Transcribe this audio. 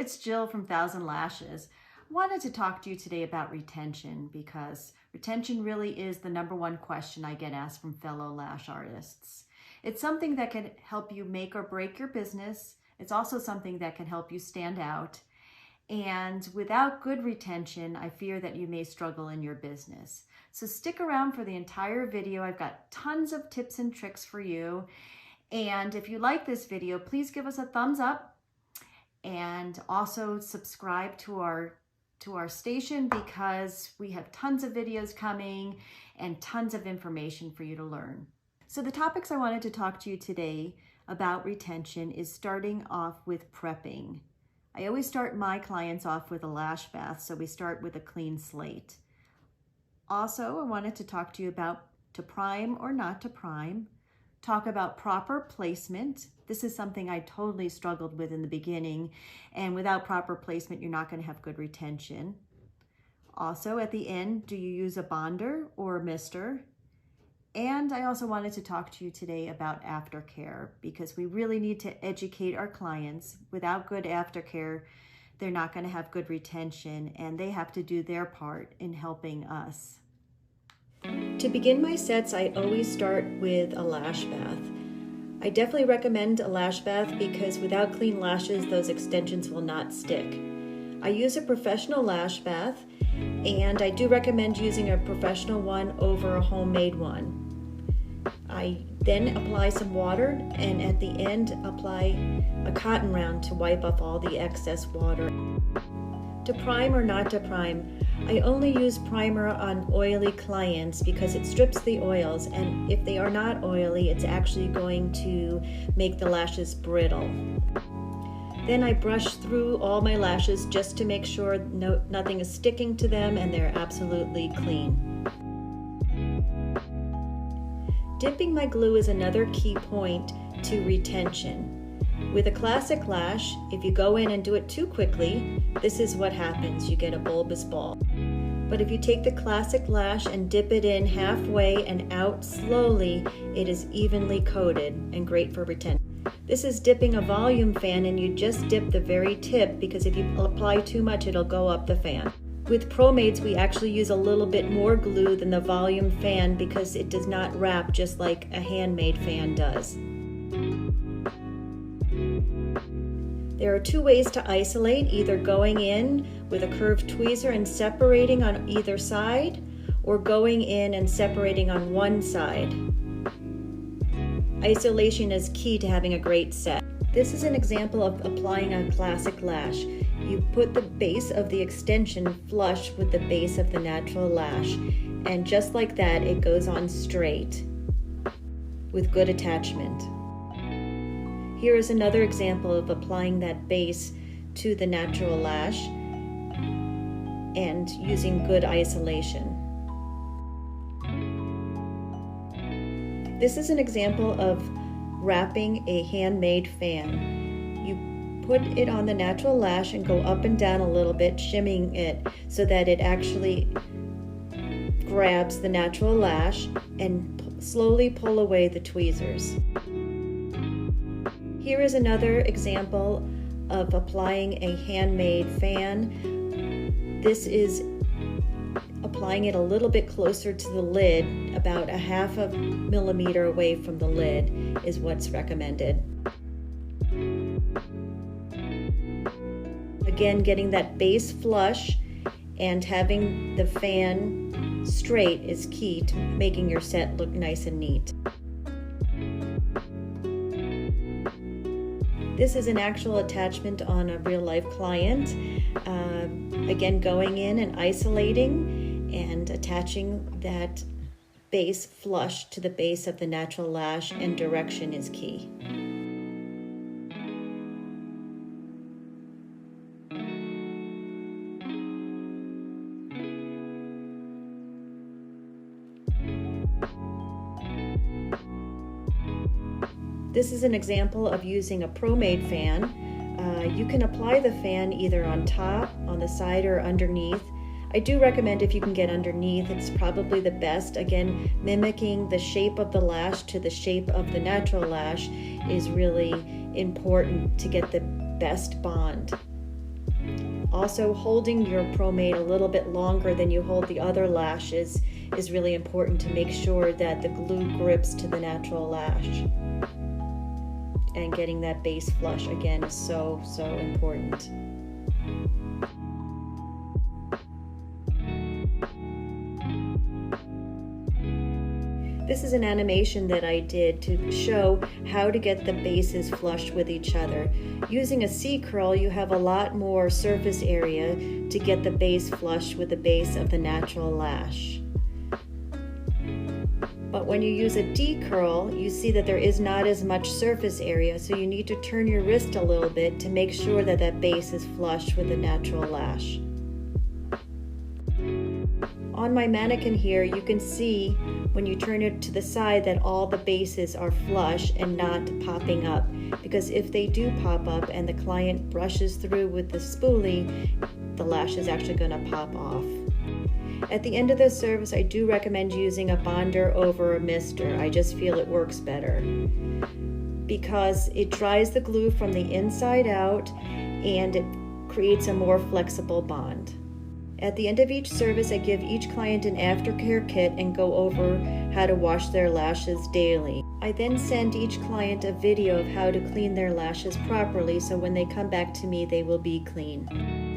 it's Jill from Thousand Lashes. I wanted to talk to you today about retention because retention really is the #1 question I get asked from fellow lash artists. It's something that can help you make or break your business. It's also something that can help you stand out. And without good retention, I fear that you may struggle in your business. So stick around for the entire video. I've got tons of tips and tricks for you. And if you like this video, please give us a thumbs up and also subscribe to our station because we have tons of videos coming and tons of information for you to learn. So the topics I wanted to talk to you today about retention is starting off with prepping. I always start my clients off with a lash bath, so we start with a clean slate. Also, I wanted to talk to you about to prime or not to prime, talk about proper placement. This is something I totally struggled with in the beginning, and without proper placement, you're not going to have good retention. Also, at the end, do you use a bonder or a mister? And I also wanted to talk to you today about aftercare because we really need to educate our clients. Without good aftercare, they're not going to have good retention, and they have to do their part in helping us. To begin my sets, I always start with a lash bath. I definitely recommend a lash bath because without clean lashes, those extensions will not stick. I use a professional lash bath, and I do recommend using a professional one over a homemade one. I then apply some water, and at the end apply a cotton round to wipe off all the excess water. To prime or not to prime, I only use primer on oily clients because it strips the oils, and if they are not oily, it's actually going to make the lashes brittle. Then I brush through all my lashes just to make sure nothing is sticking to them and they're absolutely clean. Dipping my glue is another key point to retention. With a classic lash, if you go in and do it too quickly, this is what happens. You get a bulbous ball. But if you take the classic lash and dip it in halfway and out slowly, it is evenly coated and great for retention. This is dipping a volume fan, and you just dip the very tip because if you apply too much, it'll go up the fan. With ProMades, we actually use a little bit more glue than the volume fan because it does not wrap just like a handmade fan does. There are 2 ways to isolate, either going in with a curved tweezer and separating on either side, or going in and separating on one side. Isolation is key to having a great set. This is an example of applying a classic lash. You put the base of the extension flush with the base of the natural lash, and just like that, it goes on straight with good attachment. Here is another example of applying that base to the natural lash and using good isolation. This is an example of wrapping a handmade fan. You put it on the natural lash and go up and down a little bit, shimming it so that it actually grabs the natural lash and slowly pull away the tweezers. Here is another example of applying a handmade fan. This is applying it a little bit closer to the lid, about a ½ millimeter away from the lid is what's recommended. Again, getting that base flush and having the fan straight is key to making your set look nice and neat. This is an actual attachment on a real-life client. Again, going in and isolating and attaching that base flush to the base of the natural lash, and direction is key. This is an example of using a ProMade fan. You can apply the fan either on top, on the side, or underneath. I do recommend if you can get underneath, it's probably the best. Again, mimicking the shape of the lash to the shape of the natural lash is really important to get the best bond. Also, holding your ProMade a little bit longer than you hold the other lashes is really important to make sure that the glue grips to the natural lash. And getting that base flush again is so important. This is an animation that I did to show how to get the bases flush with each other. Using a C-curl, you have a lot more surface area to get the base flush with the base of the natural lash. But when you use a D-curl, you see that there is not as much surface area, so you need to turn your wrist a little bit to make sure that that base is flush with the natural lash. On my mannequin here, you can see when you turn it to the side that all the bases are flush and not popping up, because if they do pop up and the client brushes through with the spoolie, the lash is actually going to pop off. At the end of the service, I do recommend using a bonder over a mister. I just feel it works better because it dries the glue from the inside out and it creates a more flexible bond. At the end of each service, I give each client an aftercare kit and go over how to wash their lashes daily. I then send each client a video of how to clean their lashes properly, so when they come back to me, they will be clean.